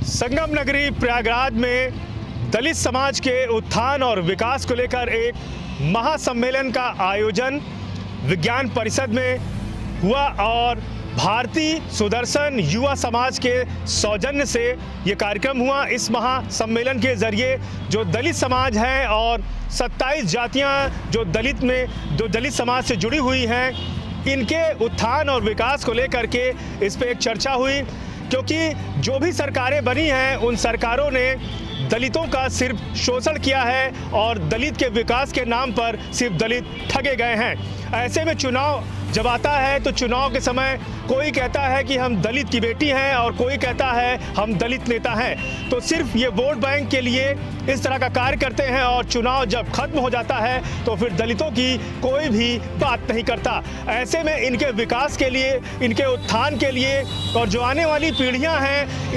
संगम नगरी प्रयागराज में दलित समाज के उत्थान और विकास को लेकर एक महासम्मेलन का आयोजन विज्ञान परिषद में हुआ और भारतीय सुदर्शन युवा समाज के सौजन्य से ये कार्यक्रम हुआ। इस महासम्मेलन के ज़रिए जो दलित समाज है और 27 जातियां जो दलित समाज से जुड़ी हुई हैं, इनके उत्थान और विकास को लेकर के इस पे एक चर्चा हुई, क्योंकि जो भी सरकारें बनी हैं उन सरकारों ने दलितों का सिर्फ शोषण किया है और दलित के विकास के नाम पर सिर्फ दलित ठगे गए हैं। ऐसे में चुनाव जब आता है तो चुनाव के समय कोई कहता है कि हम दलित की बेटी हैं और कोई कहता है हम दलित नेता हैं, तो सिर्फ ये वोट बैंक के लिए इस तरह का कार्य करते हैं और चुनाव जब खत्म हो जाता है तो फिर दलितों की कोई भी बात नहीं करता। ऐसे में इनके विकास के लिए, इनके उत्थान के लिए और जो आने वाली पीढ़ियां हैं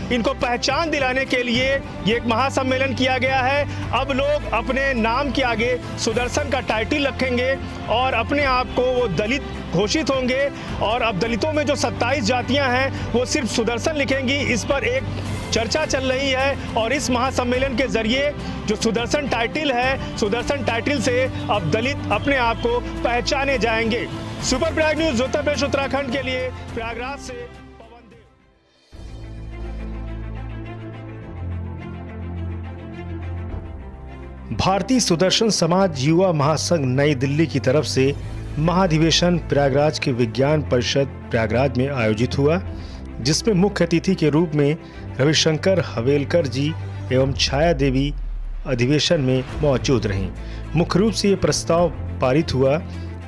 इनको पहचान दिलाने के लिए ये एक महासम्मेलन किया गया है। अब लोग अपने नाम के आगे सुदर्शन का टाइटल रखेंगे और अपने आप को वो दलित घोषित होंगे और अब दलितों में जो 27 जातियां हैं वो सिर्फ सुदर्शन लिखेंगी। इस पर एक चर्चा चल रही है और इस महासम्मेलन के जरिए जो सुदर्शन टाइटल है, सुदर्शन टाइटल से अब दलित अपने आप को पहचाने जाएंगे। सुपर प्रयाग न्यूज़ उत्तर प्रदेश उत्तराखंड के लिए प्रयागराज से पवन देव। भारतीय सुदर्शन समाज युवा महासंघ नई दिल्ली की तरफ से महाधिवेशन प्रयागराज के विज्ञान परिषद प्रयागराज में आयोजित हुआ, जिसमें मुख्य अतिथि के रूप में रविशंकर हवेलकर जी एवं छाया देवी अधिवेशन में मौजूद रहीं। मुख्य रूप से ये प्रस्ताव पारित हुआ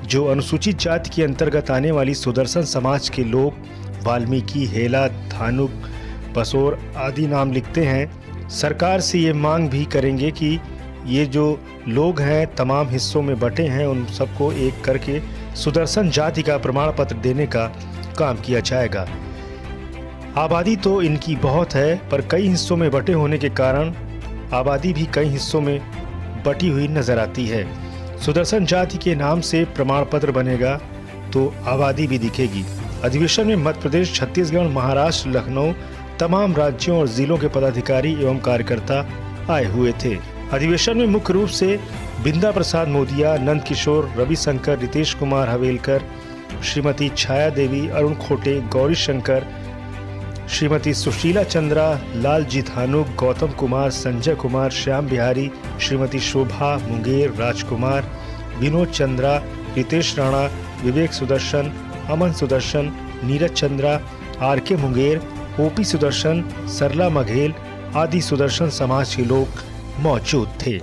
जो अनुसूचित जाति के अंतर्गत आने वाली सुदर्शन समाज के लोग वाल्मीकि, हेला, धानुक, बसोर आदि नाम लिखते हैं, सरकार से ये मांग भी करेंगे कि ये जो लोग हैं तमाम हिस्सों में बटे हैं उन सबको एक करके सुदर्शन जाति का प्रमाण पत्र देने का काम किया जाएगा। आबादी तो इनकी बहुत है पर कई हिस्सों में बटे होने के कारण आबादी भी कई हिस्सों में बटी हुई नजर आती है। सुदर्शन जाति के नाम से प्रमाण पत्र बनेगा तो आबादी भी दिखेगी। अधिवेशन में मध्य प्रदेश, छत्तीसगढ़, महाराष्ट्र, लखनऊ, तमाम राज्यों और जिलों के पदाधिकारी एवं कार्यकर्ता आए हुए थे। अधिवेशन में मुख्य रूप से बिंदा प्रसाद मोदिया, नंद किशोर, रविशंकर, रितेश कुमार हवेलकर, श्रीमती छाया देवी, अरुण खोटे, गौरी शंकर, श्रीमती सुशीला चंद्रा, लालजी धानुक, गौतम कुमार, संजय कुमार, श्याम बिहारी, श्रीमती शोभा मुंगेर, राजकुमार, विनोद चंद्रा, रितेश राणा, विवेक सुदर्शन, अमन सुदर्शन, नीरज चंद्रा, RK मुंगेर, OP सुदर्शन, सरला मघेल आदि सुदर्शन समाज के लोग मौजूद थे।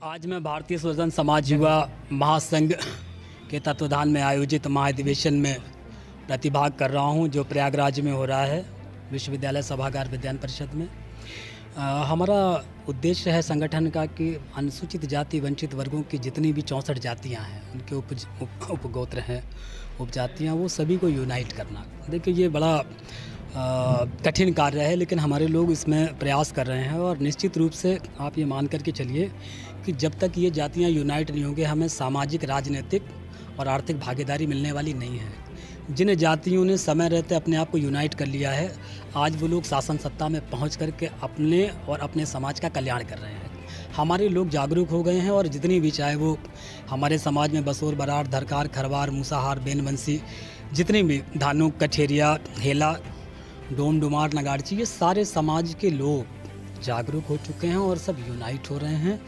आज मैं भारतीय सुदर्शन समाज युवा महासंघ के तत्वाधान में आयोजित महाधिवेशन में प्रतिभाग कर रहा हूं, जो प्रयागराज में हो रहा है विश्वविद्यालय सभागार विज्ञान परिषद में। हमारा उद्देश्य है संगठन का कि अनुसूचित जाति वंचित वर्गों की जितनी भी 64 जातियां हैं, उनके उपगोत्र हैं, उपजातियां, वो सभी को यूनाइट करना। देखिए ये बड़ा कठिन कार्य है, लेकिन हमारे लोग इसमें प्रयास कर रहे हैं और निश्चित रूप से आप ये मान करके चलिए कि जब तक ये जातियां यूनाइट नहीं होंगे हमें सामाजिक, राजनीतिक और आर्थिक भागीदारी मिलने वाली नहीं है। जिन जातियों ने समय रहते अपने आप को यूनाइट कर लिया है, आज वो लोग शासन सत्ता में पहुंच करके अपने और अपने समाज का कल्याण कर रहे हैं। हमारे लोग जागरूक हो गए हैं और जितनी भी, चाहे वो हमारे समाज में बसोर, बराड़, धरकार, खरवार, मूसाहार, बेनबंसी, जितनी भी धानुक, कठेरिया, हेला, डोम डुमार, नगाड़ची, ये सारे समाज के लोग जागरूक हो चुके हैं और सब यूनाइट हो रहे हैं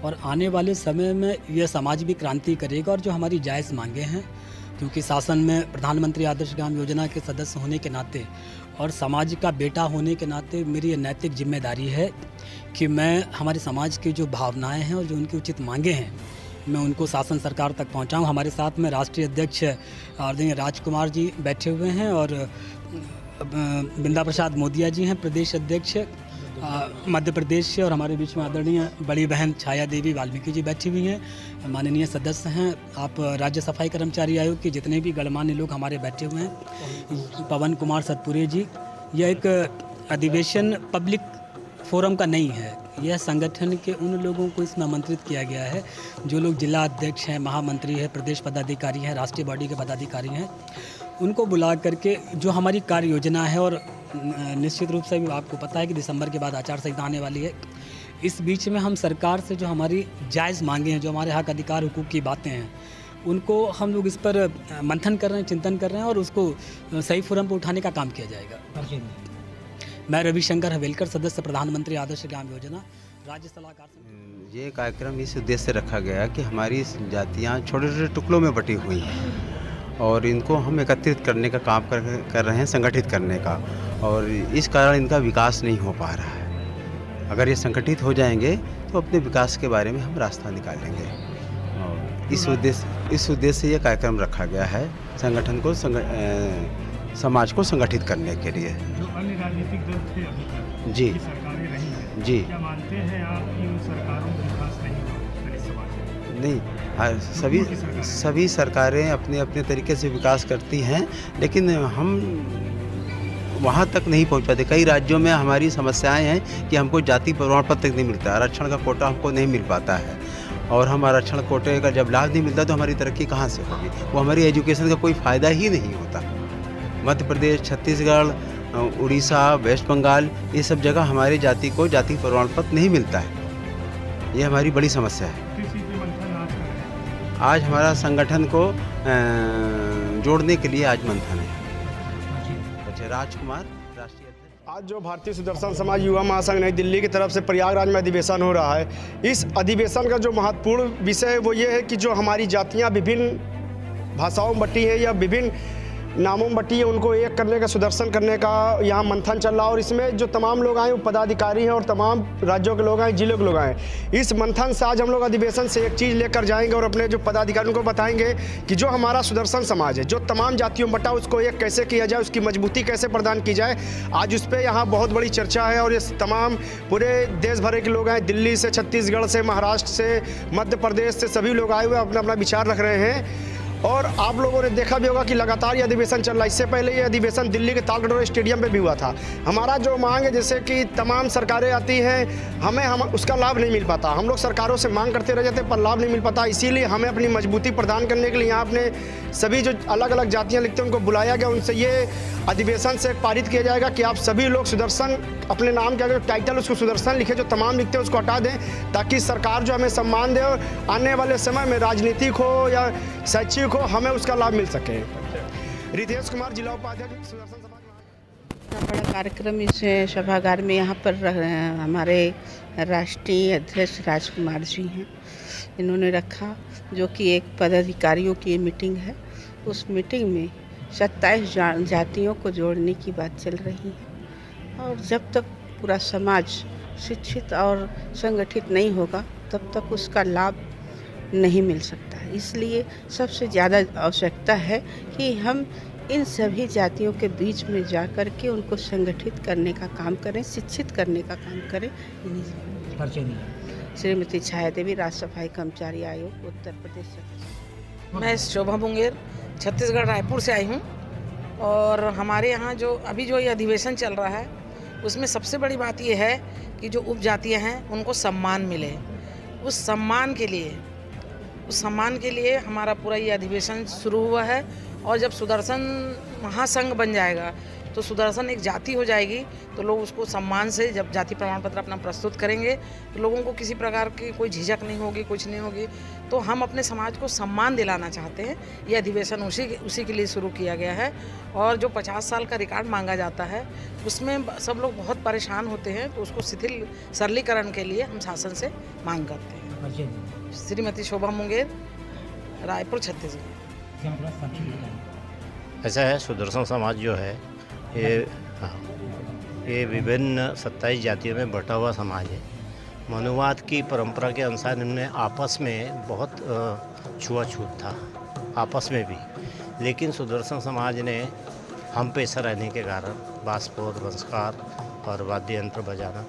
और आने वाले समय में यह समाज भी क्रांति करेगा। और जो हमारी जायज़ मांगे हैं, क्योंकि शासन में प्रधानमंत्री आदर्श ग्राम योजना के सदस्य होने के नाते और समाज का बेटा होने के नाते मेरी ये नैतिक जिम्मेदारी है कि मैं हमारे समाज की जो भावनाएं हैं और जो उनकी उचित मांगे हैं, मैं उनको शासन सरकार तक पहुंचाऊं। हमारे साथ में राष्ट्रीय अध्यक्ष आदरणीय राजकुमार जी बैठे हुए हैं और बिंदा प्रसाद मोदिया जी हैं प्रदेश अध्यक्ष मध्य प्रदेश से, और हमारे बीच में आदरणीय बड़ी बहन छाया देवी वाल्मीकि जी बैठी हुई हैं, माननीय सदस्य हैं। आप राज्य सफाई कर्मचारी आयोग के जितने भी गणमान्य लोग हमारे बैठे हुए हैं, पवन कुमार सतपुरे जी। यह एक अधिवेशन पब्लिक फोरम का नहीं है, यह संगठन के उन लोगों को इसमें आमंत्रित किया गया है जो लोग जिला अध्यक्ष हैं, महामंत्री हैं, प्रदेश पदाधिकारी हैं, राष्ट्रीय बॉडी के पदाधिकारी हैं, उनको बुला करके जो हमारी कार्य योजना है। और निश्चित रूप से भी आपको पता है कि दिसंबर के बाद आचार संहिता आने वाली है। इस बीच में हम सरकार से जो हमारी जायज़ मांगे हैं, जो हमारे हक अधिकार हुकूक की बातें हैं, उनको हम लोग इस पर मंथन कर रहे हैं, चिंतन कर रहे हैं और उसको सही फोरम पर उठाने का काम किया जाएगा। मैं रविशंकर हवेलकर, सदस्य प्रधानमंत्री आदर्श ग्राम योजना, राज्य सलाहकार। ये कार्यक्रम इस उद्देश्य से रखा गया कि हमारी जातियाँ छोटे छोटे टुकड़ों में बटी हुई हैं और इनको हम एकत्रित करने का काम कर रहे हैं, संगठित करने का, और इस कारण इनका विकास नहीं हो पा रहा है। अगर ये संगठित हो जाएंगे तो अपने विकास के बारे में हम रास्ता निकालेंगे। और इस उद्देश्य से ये कार्यक्रम रखा गया है, संगठन को समाज को संगठित करने के लिए। जो अन्य राजनीतिक दल थे अभी तक, जी सरकारें रही हैं, जी, क्या मानते हैं आप कि उन सरकारों में विकास नहीं हुआ दलित समाज में? नहीं, सभी सरकारें अपने अपने तरीके से विकास करती हैं, लेकिन हम वहाँ तक नहीं पहुँच पाते। कई राज्यों में हमारी समस्याएं हैं कि हमको जाति प्रमाण पत्र नहीं मिलता, आरक्षण का कोटा हमको नहीं मिल पाता है, और हम आरक्षण कोटे का जब लाभ नहीं मिलता तो हमारी तरक्की कहाँ से होगी? वो हमारी एजुकेशन का कोई फ़ायदा ही नहीं होता। मध्य प्रदेश, छत्तीसगढ़, उड़ीसा, वेस्ट बंगाल, ये सब जगह हमारी जाति को जाति प्रमाण पत्र नहीं मिलता है। ये हमारी बड़ी समस्या है। आज हमारा संगठन को जोड़ने के लिए आज मंथन है। अच्छा, राजकुमार, राष्ट्रीय अध्यक्ष। आज जो भारतीय सुदर्शन समाज युवा महासंघ नई दिल्ली की तरफ से प्रयागराज में अधिवेशन हो रहा है, इस अधिवेशन का जो महत्वपूर्ण विषय है वो ये है कि जो हमारी जातियाँ विभिन्न भाषाओं में बटी है या विभिन्न नामों में बटी है, उनको एक करने का, सुदर्शन करने का यहाँ मंथन चल रहा है। और इसमें जो तमाम लोग आए वो पदाधिकारी हैं और तमाम राज्यों के लोग आए, जिलों के लोग आए। इस मंथन से आज हम लोग अधिवेशन से एक चीज़ लेकर जाएंगे और अपने जो पदाधिकारियों को बताएंगे कि जो हमारा सुदर्शन समाज है, जो तमाम जातियों में बटा, उसको एक कैसे किया जाए, उसकी मजबूती कैसे प्रदान की जाए। आज उस पर यहाँ बहुत बड़ी चर्चा है और ये तमाम पूरे देश भर के लोग आए, दिल्ली से, छत्तीसगढ़ से, महाराष्ट्र से, मध्य प्रदेश से, सभी लोग आए हुए अपना अपना विचार रख रहे हैं। और आप लोगों ने देखा भी होगा कि लगातार ये अधिवेशन चल रहा है। इससे पहले ये अधिवेशन दिल्ली के तालकटोरा स्टेडियम पे भी हुआ था। हमारा जो मांग है, जैसे कि तमाम सरकारें आती हैं, हम उसका लाभ नहीं मिल पाता। हम लोग सरकारों से मांग करते रह जाते हैं पर लाभ नहीं मिल पाता। इसीलिए हमें अपनी मजबूती प्रदान करने के लिए यहाँ अपने सभी जो अलग अलग जातियाँ लिखते हैं उनको बुलाया गया। उनसे ये अधिवेशन से पारित किया जाएगा कि आप सभी लोग सुदर्शन, अपने नाम के अगर टाइटल उसको सुदर्शन लिखे, जो तमाम लिखते हैं उसको हटा दें, ताकि सरकार जो हमें सम्मान दे और आने वाले समय में राजनीतिक हो या शैक्षिक हो, हमें उसका लाभ मिल सके। रितेश कुमार, जिला उपाध्यक्ष, सुदर्शन समाज। बड़ा कार्यक्रम इस सभागार में यहाँ पर हमारे राष्ट्रीय अध्यक्ष राजकुमार जी हैं, इन्होंने रखा, जो कि एक पदाधिकारियों की मीटिंग है। उस मीटिंग में 27 जातियों को जोड़ने की बात चल रही है, और जब तक पूरा समाज शिक्षित और संगठित नहीं होगा तब तक उसका लाभ नहीं मिल सकता। इसलिए सबसे ज़्यादा आवश्यकता है कि हम इन सभी जातियों के बीच में जा कर के उनको संगठित करने का काम करें, शिक्षित करने का काम करें। श्रीमती छाया देवी, राज्य सफाई कर्मचारी आयोग, उत्तर प्रदेश से। मैं शोभा मुंगेर, छत्तीसगढ़ रायपुर से आई हूँ। और हमारे यहाँ जो अभी जो ये अधिवेशन चल रहा है, उसमें सबसे बड़ी बात ये है कि जो उपजातियाँ हैं उनको सम्मान मिले। उस सम्मान के लिए हमारा पूरा ये अधिवेशन शुरू हुआ है। और जब सुदर्शन महासंघ बन जाएगा तो सुदर्शन एक जाति हो जाएगी तो लोग उसको सम्मान से जब जाति प्रमाण पत्र अपना प्रस्तुत करेंगे तो लोगों को किसी प्रकार की कोई झिझक नहीं होगी, कुछ नहीं होगी। तो हम अपने समाज को सम्मान दिलाना चाहते हैं। ये अधिवेशन उसी के लिए शुरू किया गया है। और जो 50 साल का रिकॉर्ड मांगा जाता है उसमें सब लोग बहुत परेशान होते हैं, तो उसको शिथिल सरलीकरण के लिए हम शासन से मांग करते हैं। श्रीमती शोभा मुंगेर, रायपुर, छत्तीसगढ़। ऐसा है, सुदर्शन समाज जो है ये विभिन्न 27 जातियों में बटा हुआ समाज है। मनुवाद की परंपरा के अनुसार इनमें आपस में बहुत छुआछूत था, आपस में भी। लेकिन सुदर्शन समाज ने हम पेशा रहने के कारण बांसपोर, बंसकार और वाद्य यंत्र बजाना,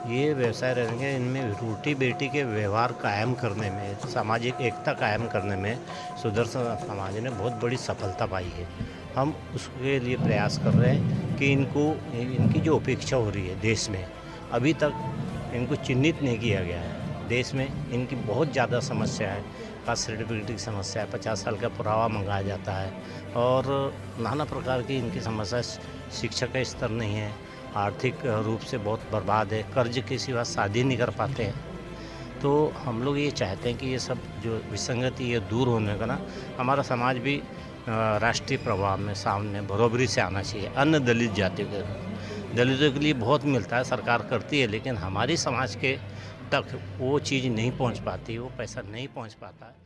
ये व्यवसाय रहेंगे। इनमें रोटी बेटी के व्यवहार कायम करने में, सामाजिक एकता कायम करने में सुदर्शन समाज ने बहुत बड़ी सफलता पाई है। हम उसके लिए प्रयास कर रहे हैं कि इनकी जो उपेक्षा हो रही है देश में, अभी तक इनको चिन्हित नहीं किया गया है। देश में इनकी बहुत ज़्यादा समस्या है, कास्ट सर्टिफिकेट की समस्या है, 50 साल का पुरावा मंगाया जाता है और नाना प्रकार की इनकी समस्या। शिक्षा का स्तर नहीं है, आर्थिक रूप से बहुत बर्बाद है, कर्ज के सिवा शादी नहीं कर पाते हैं। तो हम लोग ये चाहते हैं कि ये सब जो विसंगति ये दूर होने का ना, हमारा समाज भी राष्ट्रीय प्रभाव में सामने बराबरी से आना चाहिए। अन्य दलित जातियों के लिए बहुत मिलता है, सरकार करती है, लेकिन हमारी समाज के तक वो चीज़ नहीं पहुंच पाती, वो पैसा नहीं पहुंच पाता है।